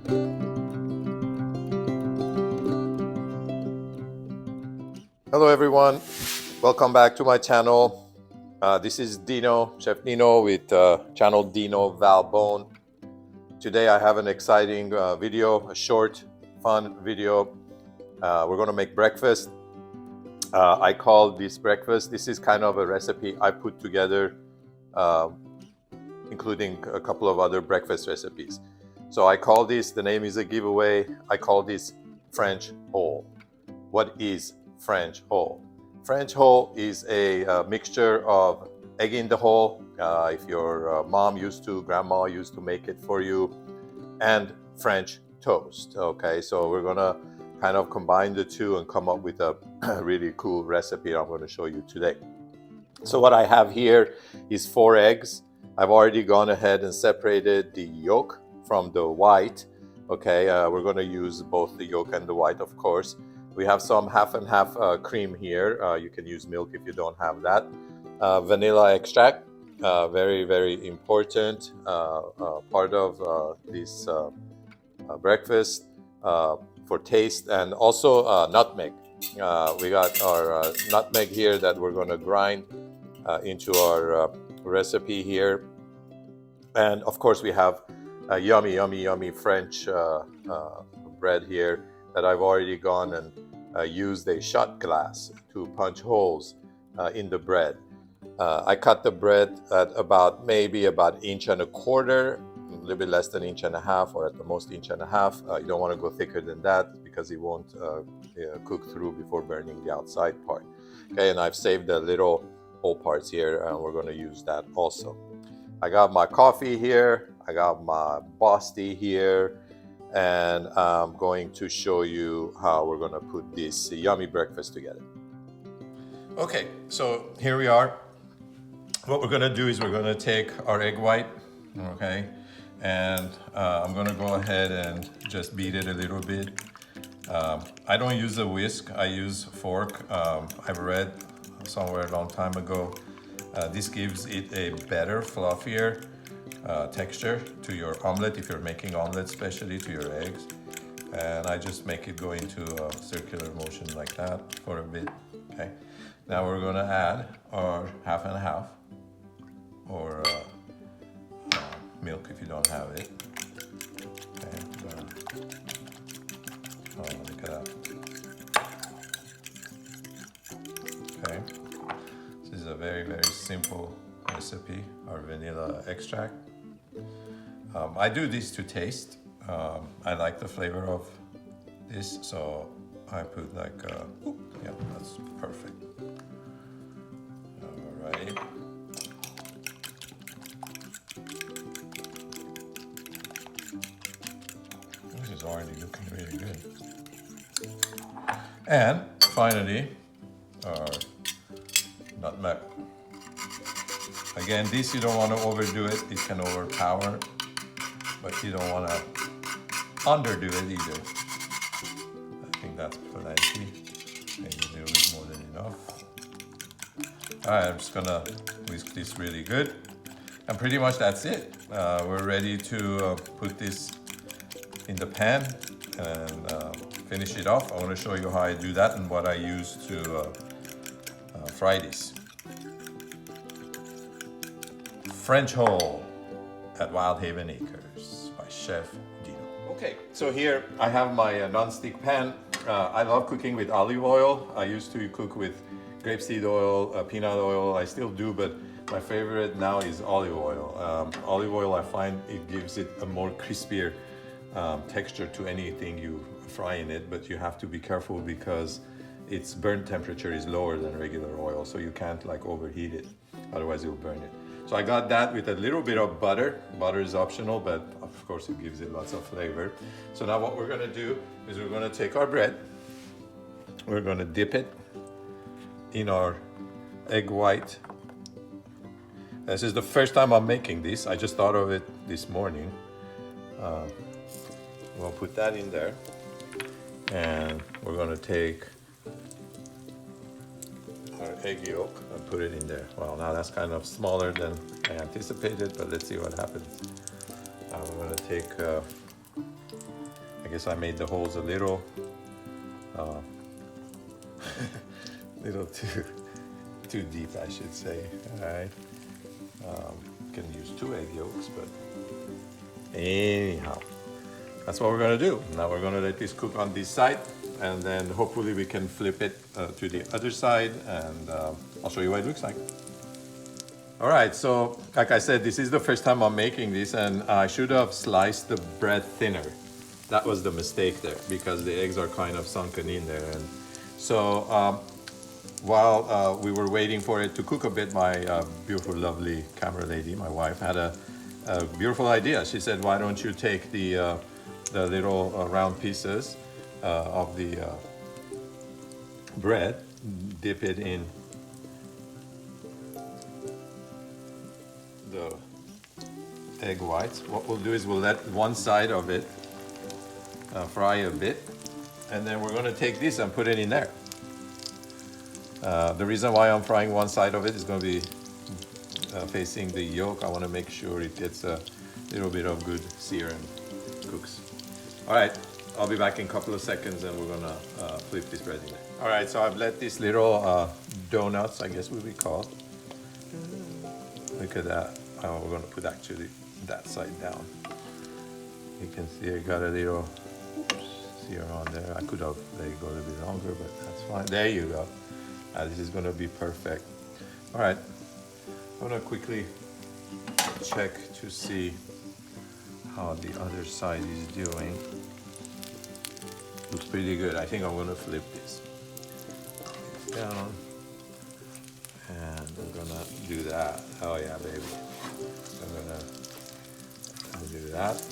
Hello everyone, welcome back to my channel. This is Dino, Chef Dino with channel Dino Valbone. Today I have an exciting video, a short, fun video. We're gonna make breakfast. I call this breakfast. This is kind of a recipe I put together, including a couple of other breakfast recipes. So I call this, the name is a giveaway, I call this French hole. What is French hole? French hole is a mixture of egg in the hole, if your grandma used to make it for you, and French toast. Okay, so we're gonna kind of combine the two and come up with a really cool recipe I'm going to show you today. So what I have here is 4 eggs. I've already gone ahead and separated the yolk from the white. Okay, we're going to use both the yolk and the white, of course. We have some half and half cream here. You can use milk if you don't have that. Vanilla extract, very, very important part of this breakfast for taste, and also nutmeg. We got our nutmeg here that we're going to grind into our recipe here. And of course we have yummy, yummy, yummy French bread here that I've already gone and used a shot glass to punch holes in the bread. I cut the bread at maybe about 1.25 inches, a little bit less than 1.5 inches, or at the most 1.5 inches. You don't want to go thicker than that because it won't cook through before burning the outside part. Okay, and I've saved the little whole parts here, and we're going to use that also. I got my coffee here, I got my boss tea here, and I'm going to show you how we're going to put this yummy breakfast together. Okay, so here we are. What we're going to do is we're going to take our egg white, okay, and I'm going to go ahead and just beat it a little bit. I don't use a whisk, I use fork. I've read somewhere a long time ago, this gives it a better, fluffier texture to your omelet, if you're making omelet, especially to your eggs. And I just make it go into a circular motion like that for a bit. Okay, now we're going to add our half and half, or milk if you don't have it. Okay, oh, look at that. Okay, this is a very, very simple recipe, our vanilla extract. I do this to taste. I like the flavor of this, so I put like, yeah, that's perfect. All right. This is already looking really good. And finally, our nutmeg. Again, this you don't want to overdo it. It can overpower, but you don't want to underdo it either. I think that's plenty. Maybe a little bit more than enough. All right, I'm just gonna whisk this really good. And pretty much that's it. We're ready to put this in the pan and finish it off. I want to show you how I do that and what I use to fry this. French hole at Wild Haven Acres by Chef Dino. Okay, so here I have my non-stick pan. I love cooking with olive oil. I used to cook with grapeseed oil, peanut oil. I still do, but my favorite now is olive oil. Olive oil, I find it gives it a more crispier texture to anything you fry in it, but you have to be careful because its burn temperature is lower than regular oil, so you can't like overheat it, otherwise you'll burn it. So I got that with a little bit of butter. Butter is optional, but of course it gives it lots of flavor. So now what we're gonna do is we're gonna take our bread, we're gonna dip it in our egg white. This is the first time I'm making this. I just thought of it this morning. We'll put that in there. And we're gonna take our egg yolk and put it in there. Well, now that's kind of smaller than I anticipated, but let's see what happens. We're gonna take I guess I made the holes a little little too deep, I should say. All right. Can use 2 egg yolks, but anyhow, that's what we're gonna do. Now we're gonna let this cook on this side, and then hopefully we can flip it to the other side, and I'll show you what it looks like. All right, so like I said, this is the first time I'm making this, and I should have sliced the bread thinner. That was the mistake there, because the eggs are kind of sunken in there. And so while we were waiting for it to cook a bit, my beautiful, lovely camera lady, my wife, had a beautiful idea. She said, why don't you take the little round pieces of the bread, dip it in the egg whites. What we'll do is we'll let one side of it fry a bit, and then we're going to take this and put it in there. The reason why I'm frying one side of it is going to be facing the yolk. I want to make sure it gets a little bit of good sear and cooks. All right, I'll be back in a couple of seconds, and we're going to flip this bread in there. All right, so I've let these little donuts, I guess would be called. Look at that. Oh, we're going to put actually that side down. You can see I got a little sear on there. I could have let it go a little bit longer, but that's fine. There you go. This is going to be perfect. All right, I'm going to quickly check to see how the other side is doing. Looks pretty good. I think I'm going to flip this down, and we're going to do that. Oh yeah, baby. So I'm going to do that.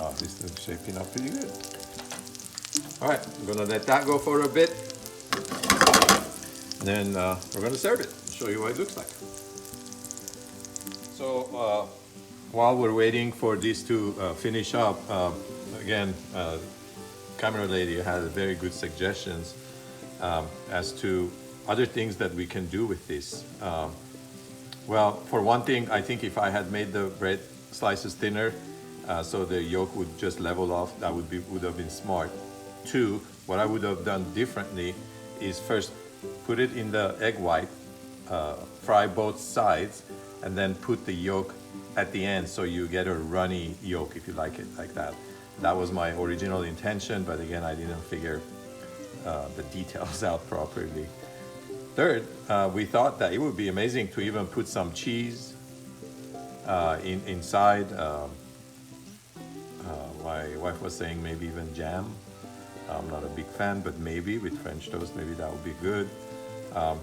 Oh, this looks shaping up pretty good. All right, I'm going to let that go for a bit. Then we're going to serve it, show you what it looks like. So while we're waiting for this to finish up, again, camera lady had very good suggestions as to other things that we can do with this. Well, for one thing, I think if I had made the bread slices thinner, so the yolk would just level off, that would have been smart. 2, what I would have done differently is first put it in the egg white, fry both sides, and then put the yolk at the end, so you get a runny yolk if you like it like that. That was my original intention, but again, I didn't figure the details out properly. 3rd, we thought that it would be amazing to even put some cheese inside. My wife was saying maybe even jam. I'm not a big fan, but maybe with French toast, maybe that would be good.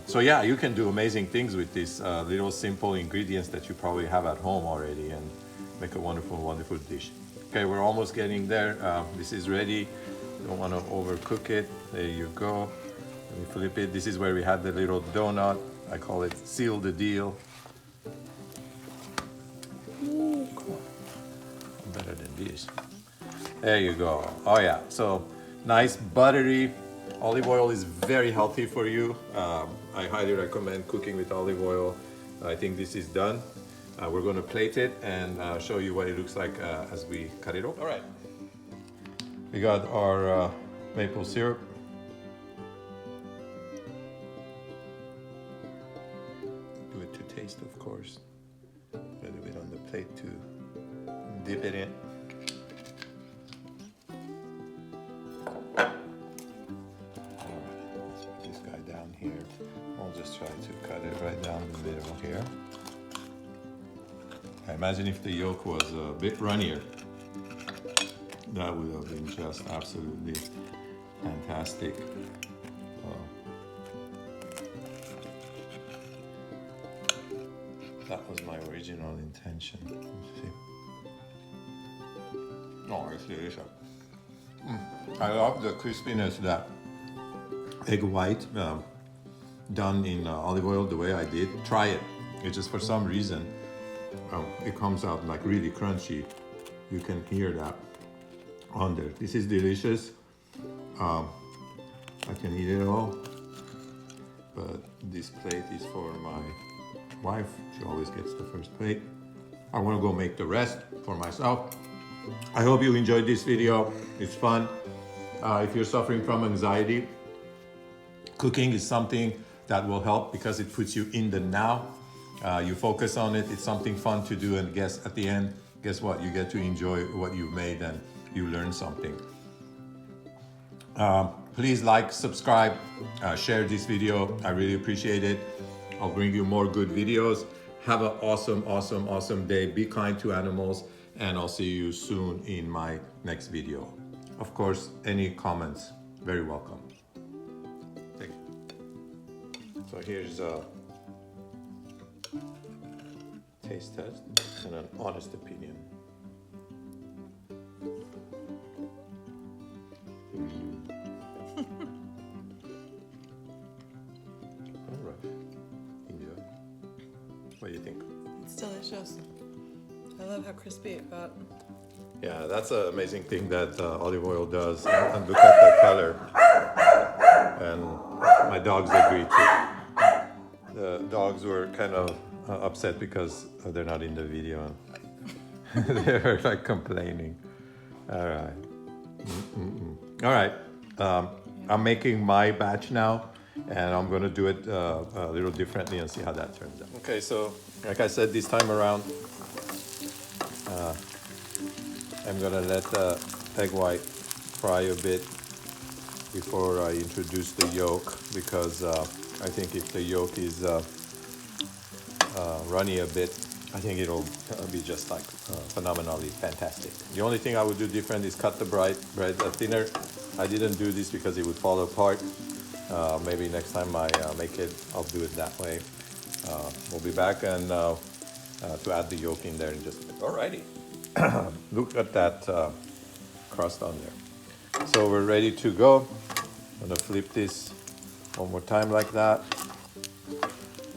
So yeah, you can do amazing things with these little simple ingredients that you probably have at home already, and make a wonderful, wonderful dish. Okay, we're almost getting there. This is ready. Don't want to overcook it. There you go. Let me flip it. This is where we had the little donut. I call it seal the deal. Ooh, come on. Better than this. There you go. Oh yeah, so nice buttery. Olive oil is very healthy for you. I highly recommend cooking with olive oil. I think this is done. We're going to plate it and show you what it looks like as we cut it open. All right. We got our maple syrup. Do it to taste, of course. A little bit on the plate to dip it in. I'll just try to cut it right down the middle here. I imagine if the yolk was a bit runnier, that would have been just absolutely fantastic. That was my original intention. Let's see. Oh, it's delicious. I love the crispiness, that egg white done in olive oil the way I did. Try it. It's just for some reason it comes out like really crunchy. You can hear that on there. This is delicious. I can eat it all, but this plate is for my wife. She always gets the first plate. I want to go make the rest for myself. I hope you enjoyed this video. It's fun. If you're suffering from anxiety, cooking is something that will help because it puts you in the now. You focus on it. It's something fun to do, and at the end, guess what? You get to enjoy what you've made and you learn something. Please like, subscribe, share this video. I really appreciate it. I'll bring you more good videos. Have an awesome day. Be kind to animals, and I'll see you soon in my next video. Of course, any comments, very welcome. Thank you. So here's a taste test and an honest opinion. All right. Enjoy. What do you think? It's delicious. I love how crispy it got. Yeah, that's an amazing thing that olive oil does. And look at the color. And my dogs agree too. The dogs were kind of upset because they're not in the video. They're like complaining. All right. All right. I'm making my batch now, and I'm going to do it a little differently and see how that turns out. Okay, so like I said, this time around, I'm going to let the egg white fry a bit before I introduce the yolk, because I think if the yolk is runny a bit, I think it'll be just like phenomenally fantastic. The only thing I would do different is cut the bread thinner. I didn't do this because it would fall apart. Maybe next time I make it, I'll do it that way. We'll be back and to add the yolk in there in just a bit. Alrighty. Look at that crust on there. So we're ready to go. I'm gonna flip this one more time like that.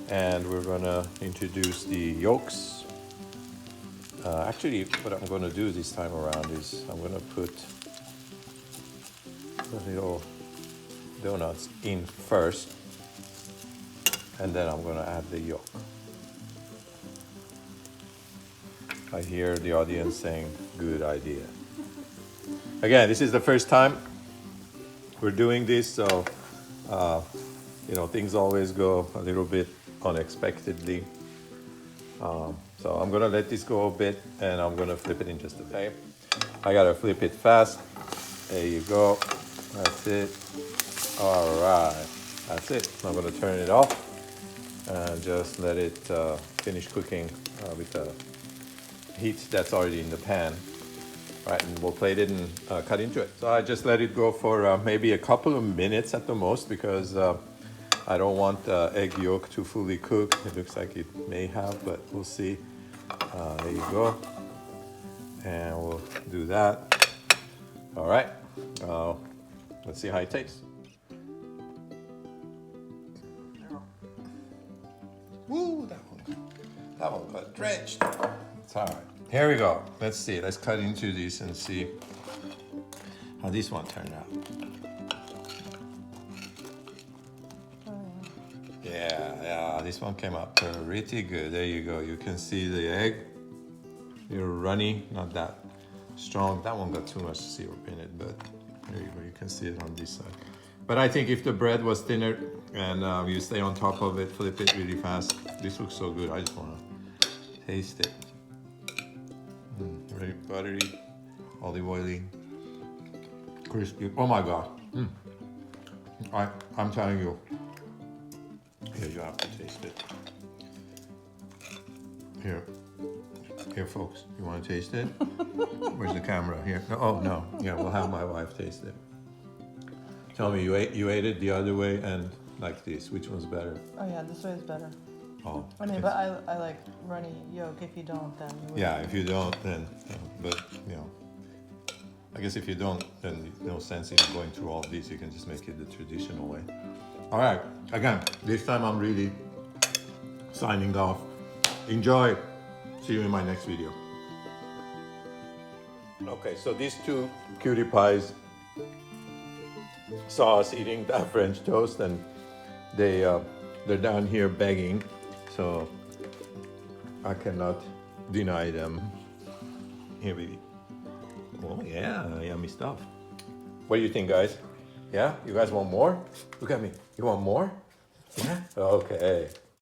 And we're gonna introduce the yolks. Actually, what I'm gonna do this time around is I'm gonna put the little donuts in first, and then I'm gonna add the yolk. I hear the audience saying, good idea. Again, this is the first time we're doing this, so you know, things always go a little bit unexpectedly. So I'm gonna let this go a bit, and I'm gonna flip it in just a bit. I gotta flip it fast. There you go. That's it. All right, that's it. I'm gonna turn it off and just let it finish cooking with the heat that's already in the pan. All right, and we'll plate it and cut into it. So I just let it go for maybe a couple of minutes at the most, because I don't want the egg yolk to fully cook. It looks like it may have, but we'll see. There you go. And we'll do that. All right. Let's see how it tastes. Woo, that one got drenched. It's all right. Here we go. Let's see. Let's cut into this and see how this one turned out. Yeah, this one came out pretty good. There you go. You can see the egg. You're runny, not that strong. That one got too much syrup in it, but there you go. You can see it on this side. But I think if the bread was thinner and you stay on top of it, flip it really fast, this looks so good. I just want to taste it. Very buttery, olive oily, crispy. Oh my God. I'm telling you. Here, you have to taste it. Here, folks. You want to taste it? Where's the camera? Here. No, oh no. Yeah, we'll have my wife taste it. Tell me, you ate it the other way and like this. Which one's better? Oh yeah, this way is better. Oh. I mean, but I like runny yolk. If you don't, then you wouldn't. Yeah, if you don't, then. But you know, I guess if you don't, then no sense in going through all this. You can just make it the traditional way. All right. Again, this time I'm really signing off. Enjoy. See you in my next video. Okay, so these two cutie pies saw us eating that French toast, and they're down here begging, so I cannot deny them. Here, baby. Oh yeah, yummy stuff. What do you think, guys? Yeah? You guys want more? Look at me. You want more? Yeah? Okay.